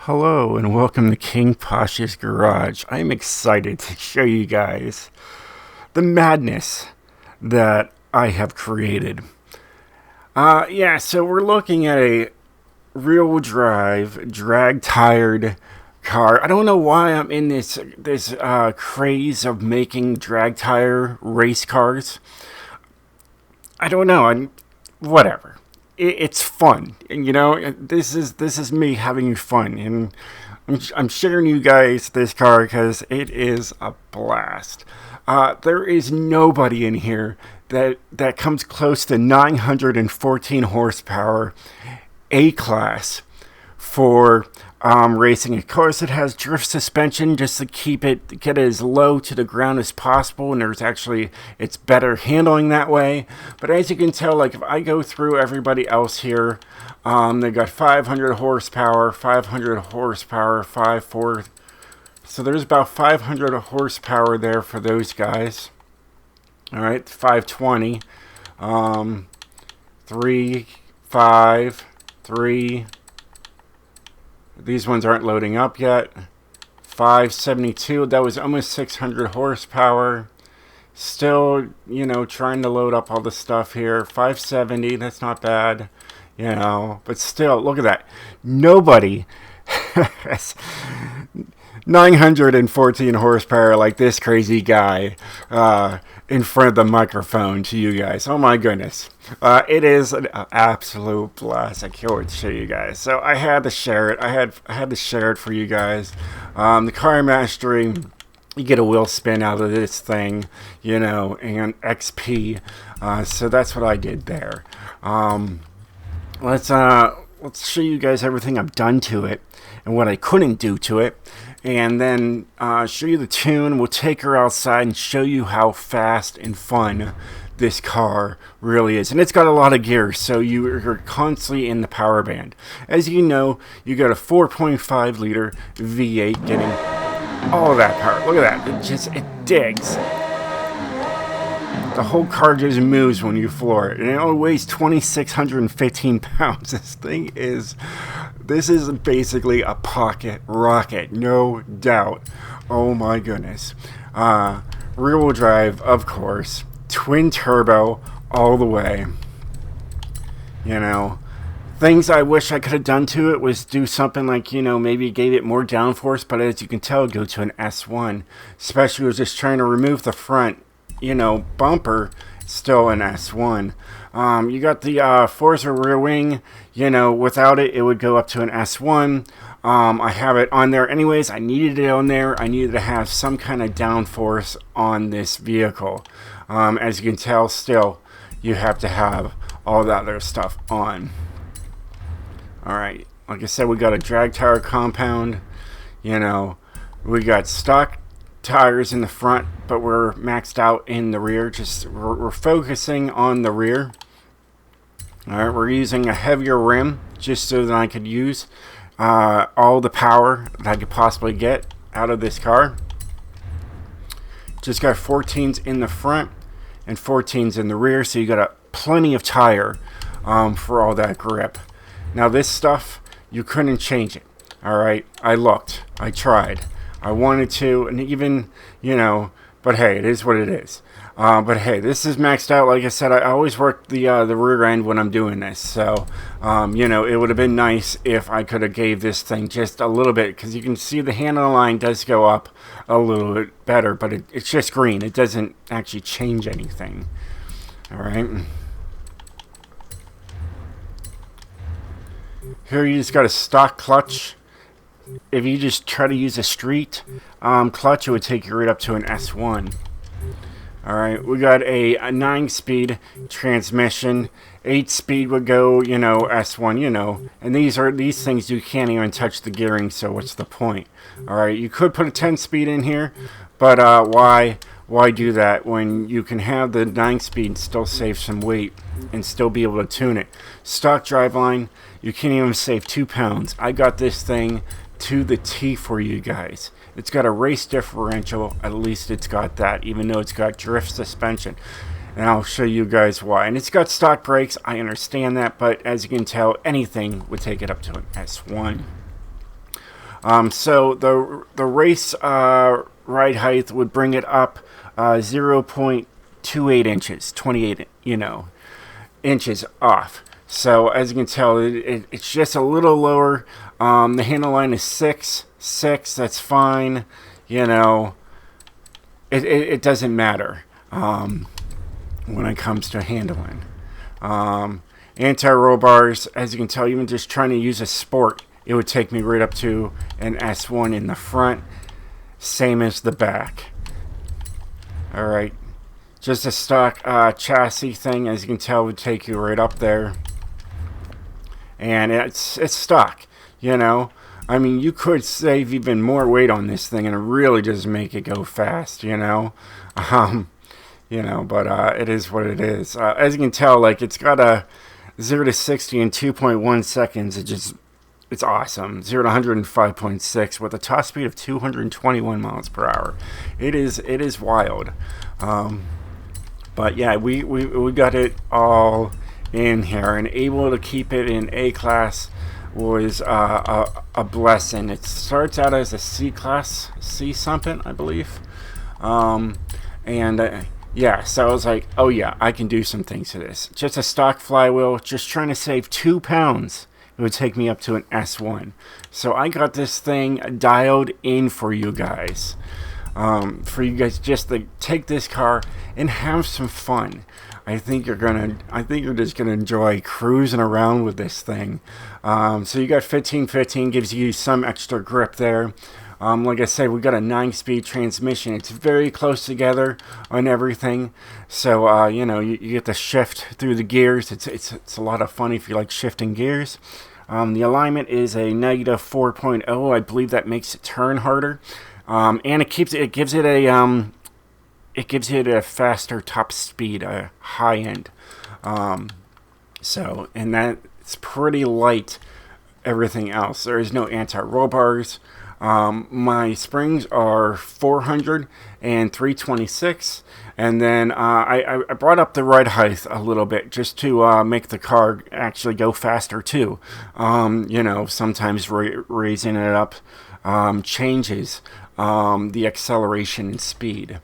Hello and welcome to King Pasha's Garage. I'm excited to show you guys the madness that I have created. So we're looking at a rear-wheel drive, drag-tired car. I don't know why I'm in this craze of making drag-tire race cars. I don't know. Whatever. It's fun, and this is me having fun, and I'm sharing you guys this car because it is a blast. There is nobody in here that comes close to 914 horsepower, A-class for racing. Of course, it has drift suspension just to get it as low to the ground as possible, and it's better handling that way. But as you can tell, like if I go through everybody else here, they got 500 horsepower, 500 horsepower, 5.4. So there's about 500 horsepower there for those guys. All right, 520, 3, 5, 3. These ones aren't loading up yet. 572, that was almost 600 horsepower. Still, trying to load up all the stuff here. 570, that's not bad, but still, look at that. Nobody has 914 horsepower like this crazy guy in front of the microphone to you guys. Oh my goodness. It is an absolute blast. I can't wait to show you guys. So I had to share it. I had to share it for you guys. The car mastery, you get a wheel spin out of this thing, and XP. So that's what I did there. Let's show you guys everything I've done to it and what I couldn't do to it. And then show you the tune. We'll take her outside and show you how fast and fun this car really is. And it's got a lot of gears, so you're constantly in the power band. As you know, you got a 4.5 liter V8 getting all of that power. Look at that. It digs. The whole car just moves when you floor it. And it only weighs 2,615 pounds. This is basically a pocket rocket, no doubt. Oh my goodness. Rear-wheel drive, of course. Twin turbo all the way. Things I wish I could have done to it was do something like, maybe gave it more downforce. But as you can tell, go to an S1. Especially was just trying to remove the front bumper, still an S1. You got the Forza rear wing, without it would go up to an S1. I have it on there anyways. I needed it on there. I needed to have some kind of downforce on this vehicle. As you can tell, still, you have to have all that other stuff on. Alright, like I said, we got a drag tire compound. We got stock tires in the front, but we're maxed out in the rear. We're focusing on the rear. Alright, we're using a heavier rim just so that I could use all the power that I could possibly get out of this car. Just got 14s in the front and 14s in the rear, so you got plenty of tire for all that grip. Now this stuff, you couldn't change it. Alright, I looked, I tried, I wanted to, and even, but hey, it is what it is. But hey, this is maxed out. Like I said, I always work the rear end when I'm doing this. So, it would have been nice if I could have gave this thing just a little bit, because you can see the handle line does go up a little bit better, but it's just green. It doesn't actually change anything. All right. Here you just got a stock clutch. If you just try to use a street clutch, it would take you right up to an S1. Alright, we got a 9-speed transmission. 8-speed would go, S1, And these things you can't even touch the gearing, so what's the point? Alright, you could put a 10-speed in here, but why do that when you can have the 9-speed still save some weight and still be able to tune it? Stock driveline, you can't even save 2 pounds. I got this thing to the T for you guys. It's got a race differential. At least it's got that, even though it's got drift suspension. And I'll show you guys why. And it's got stock brakes. I understand that, but as you can tell, anything would take it up to an S1. So the race ride height would bring it up 0.28 inches, 28 inches off. So as you can tell, it's just a little lower. The handle line is 6. That's fine. It doesn't matter when it comes to handling. Anti-roll bars, as you can tell, even just trying to use a sport, it would take me right up to an S1 in the front, same as the back. All right, just a stock chassis thing, as you can tell, would take you right up there, and it's stock. I mean, you could save even more weight on this thing, and it really does make it go fast. But it is what it is. As you can tell, like, it's got a 0 to 60 in 2.1 seconds. It's awesome. 0 to 105.6 with a top speed of 221 miles per hour. It is wild. But yeah, we got it all in here, and able to keep it in A class was a blessing. It starts out as a C class, C something, I believe. Yeah, so I was like, oh yeah, I can do some things to this. Just a stock flywheel, just trying to save 2 pounds. It would take me up to an S1. So I got this thing dialed in for you guys. For you guys just to take this car and have some fun. I think you're just gonna enjoy cruising around with this thing. So you got 1515, gives you some extra grip there. Like I said, we got a 9-speed transmission. It's very close together on everything. So you get the shift through the gears. It's a lot of fun if you like shifting gears. The alignment is a negative 4.0. I believe that makes it turn harder. And it gives it a faster top speed, a high end. And that's pretty light. Everything else, there is no anti-roll bars. My springs are 400 and 326, and then I brought up the ride height a little bit just to make the car actually go faster too. Sometimes raising it up changes the acceleration and speed.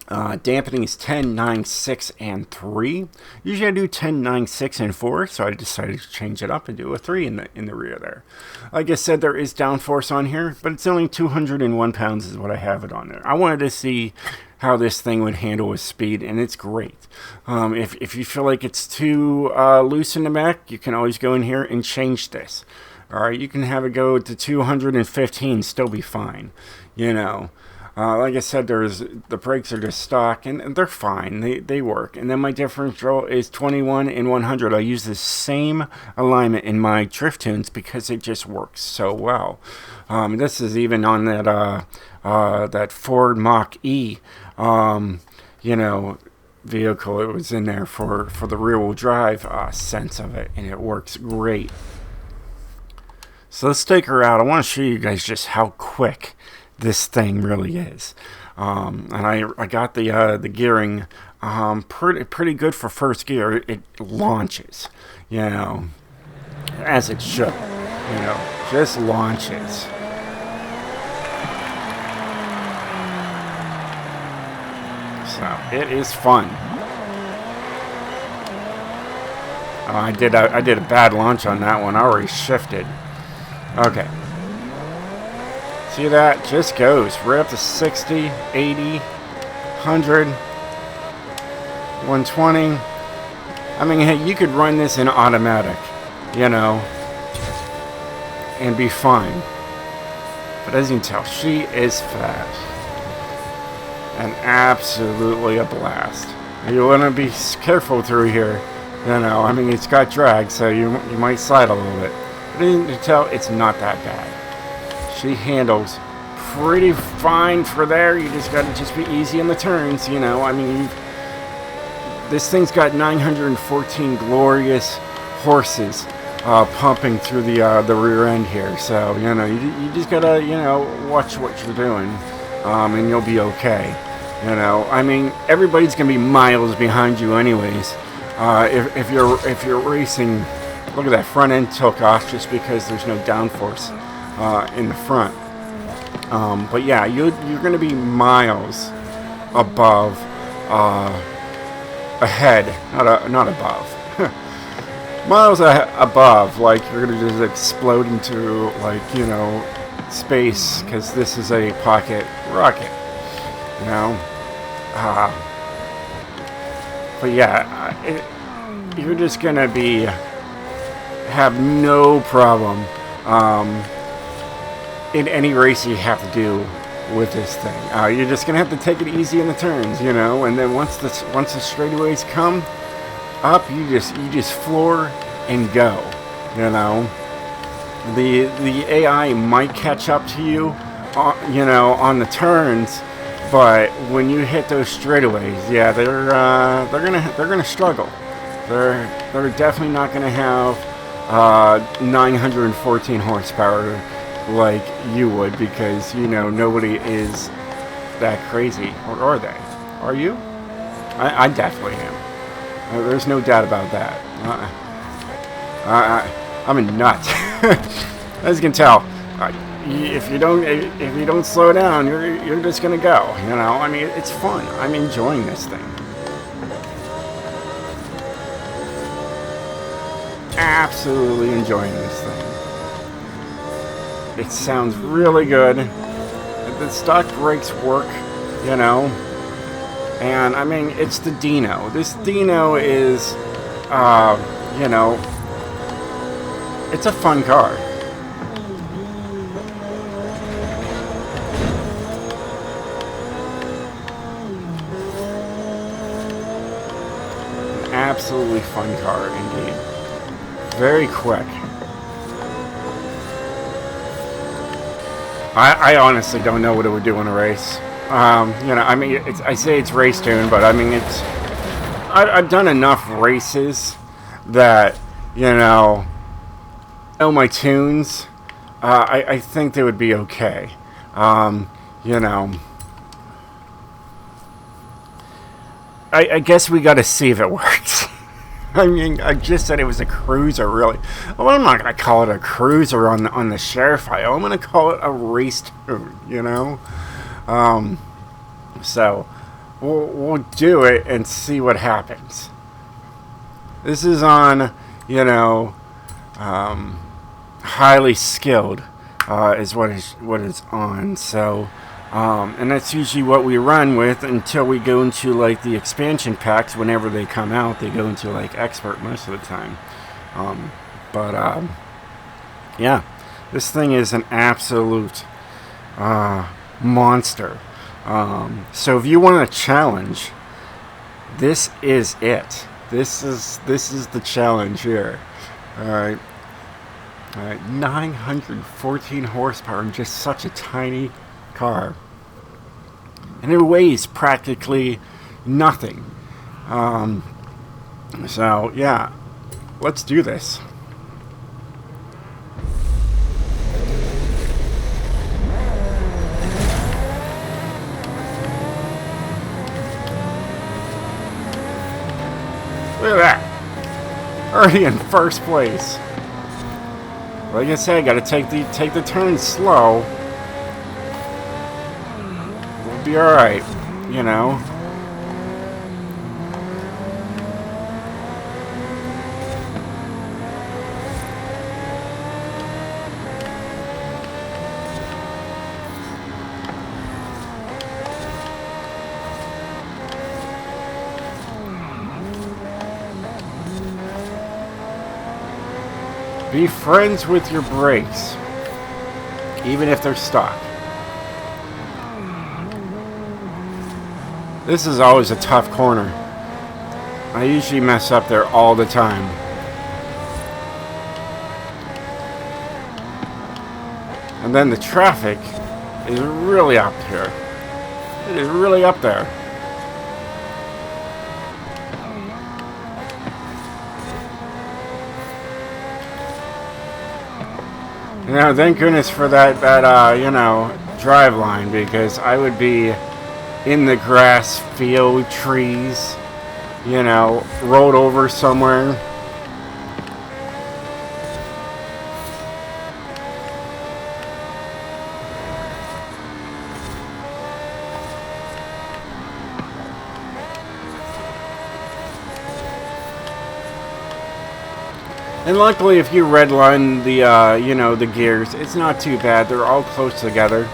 Dampening is 10, 9, 6, and 3. Usually I do 10, 9, 6, and 4, so I decided to change it up and do a 3 in the rear there. Like I said, there is downforce on here, but it's only 201 pounds is what I have it on there. I wanted to see how this thing would handle with speed, and it's great. If you feel like it's too loose in the back, you can always go in here and change this. Alright, you can have it go to 215, still be fine, like I said, the brakes are just stock, and they're fine. They work. And then my differential is 21 and 100. I use the same alignment in my drift tunes because it just works so well. This is even on that Ford Mach-E, vehicle. It was in there for the rear-wheel drive sense of it, and it works great. So let's take her out. I want to show you guys just how quick this thing really is. And I got the gearing pretty good for first gear. It launches, as it should, just launches. So it is fun. I did a bad launch on that one. I already shifted. Okay. See that? Just goes right up to 60, 80, 100, 120. I mean, hey, you could run this in automatic, and be fine. But as you can tell, she is fast. And absolutely a blast. You want to be careful through here. I mean, it's got drag, so you might slide a little bit. But as you can tell, it's not that bad. She handles pretty fine for there. You just gotta be easy in the turns, I mean, this thing's got 914 glorious horses pumping through the rear end here. So you just gotta watch what you're doing, and you'll be okay. I mean, everybody's gonna be miles behind you anyways. If you're racing, look at that front end took off just because there's no downforce. in the front. But yeah, you're going to be miles above, ahead, not above. Miles above, like you're going to just explode into, like, space, because this is a pocket rocket, you know. But yeah, you're just going to have no problem in any race you have to do with this thing. You're just gonna have to take it easy in the turns, and then once the straightaways come up, you just floor and go. The AI might catch up to you, on the turns, but when you hit those straightaways, yeah, they're gonna struggle. They're definitely not gonna have 914 horsepower like you would, because nobody is that crazy, or are they? Are you? I definitely am. There's no doubt about that. I'm a nut. As you can tell, if you don't slow down, you're just gonna go. I mean, it's fun. I'm enjoying this thing. Absolutely enjoying this thing. It sounds really good. The stock brakes work, and I mean, it's the Dino. This Dino is, it's a fun car. An absolutely fun car indeed. Very quick. I honestly don't know what it would do in a race. I mean, I say it's race tune, but I mean, I've done enough races that, know my tunes. I think they would be okay. I guess we got to see if it works. I mean, I just said it was a cruiser, really. Well, I'm not going to call it a cruiser on the share file. I'm going to call it a race tune, So, we'll do it and see what happens. This is on, highly skilled, is what it's on. So, and that's usually what we run with until we go into, like, the expansion packs. Whenever they come out, they go into, like, expert most of the time. Yeah, this thing is an absolute monster. So if you want a challenge, this is it. This is the challenge here. All right, 914 horsepower in just such a tiny car. And it weighs practically nothing. So, yeah, let's do this. Look at that. Already in first place. Like I said, I gotta take the turn slow. We'll be alright, Be friends with your brakes, even if they're stock. This is always a tough corner. I usually mess up there all the time. And then the traffic is really up here. It is really up there. Thank goodness for that drive line, because I would be in the grass, field, trees, rolled over somewhere. And luckily, if you redline the, the gears, it's not too bad. They're all close together.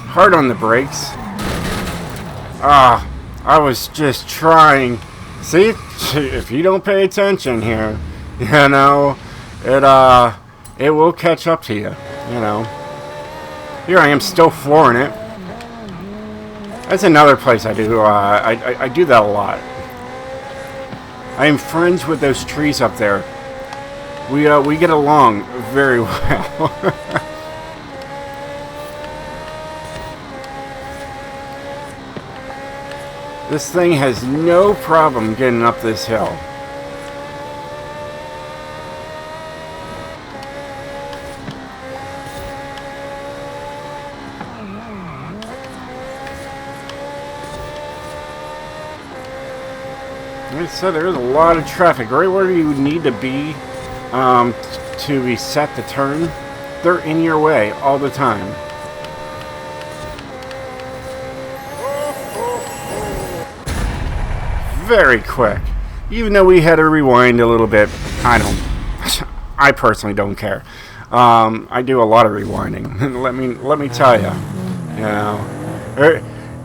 Hard on the brakes. I was just trying. See, if you don't pay attention here, it will catch up to you. Here I am still flooring it. That's another place I do. I do that a lot. I am friends with those trees up there. We get along very well. This thing has no problem getting up this hill. Like I said, there's a lot of traffic. Right where you need to be to reset the turn, they're in your way all the time. Very quick. Even though we had to rewind a little bit, I personally don't care. I do a lot of rewinding. let me tell you,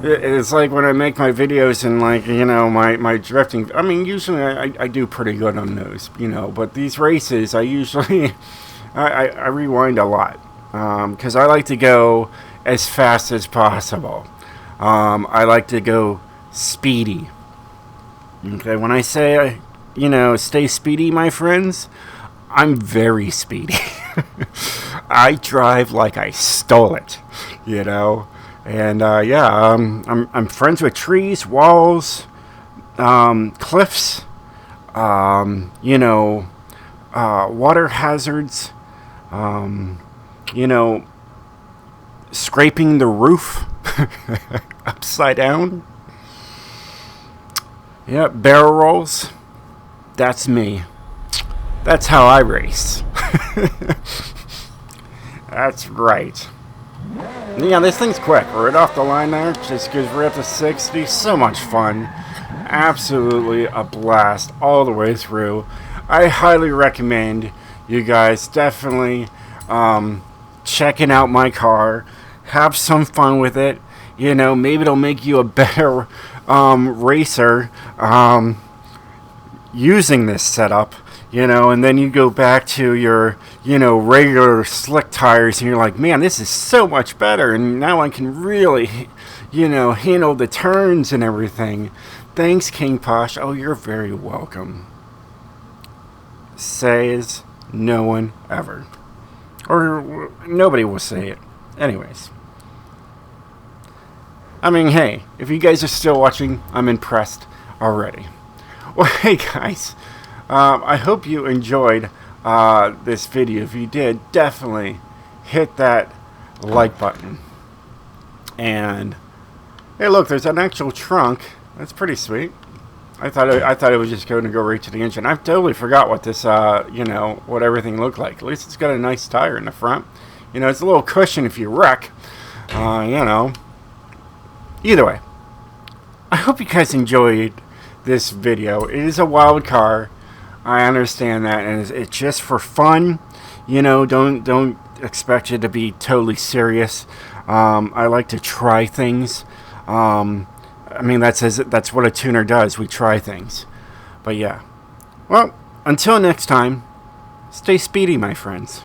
it's like when I make my videos and my drifting. I mean, usually I do pretty good on those, But these races, I usually I rewind a lot because I like to go as fast as possible. I like to go speedy. Okay, when I say, stay speedy, my friends, I'm very speedy. I drive like I stole it, And, I'm friends with trees, walls, cliffs, water hazards, scraping the roof upside down. Yep, barrel rolls. That's me. That's how I race. That's right. Yeah, this thing's quick. Right off the line there, just goes right up to 60. So much fun. Absolutely a blast all the way through. I highly recommend you guys definitely checking out my car. Have some fun with it. Maybe it'll make you a better racer using this setup, and then you go back to your, regular slick tires and you're like, man, this is so much better. And now I can really, handle the turns and everything. Thanks, King Posh. Oh, you're very welcome. Says no one ever. Or nobody will say it. Anyways. I mean, hey, if you guys are still watching, I'm impressed already. Well, hey guys, I hope you enjoyed this video. If you did, definitely hit that like button. And hey, look, there's an actual trunk. That's pretty sweet. I thought it was just going to go right to the engine. I totally forgot what this, what everything looked like. At least it's got a nice tire in the front. It's a little cushion if you wreck. Either way, I hope you guys enjoyed this video. It is a wild car. I understand that, and it's just for fun. Don't expect it to be totally serious. I like to try things. That's what a tuner does. We try things. But yeah. Well, until next time, stay speedy, my friends.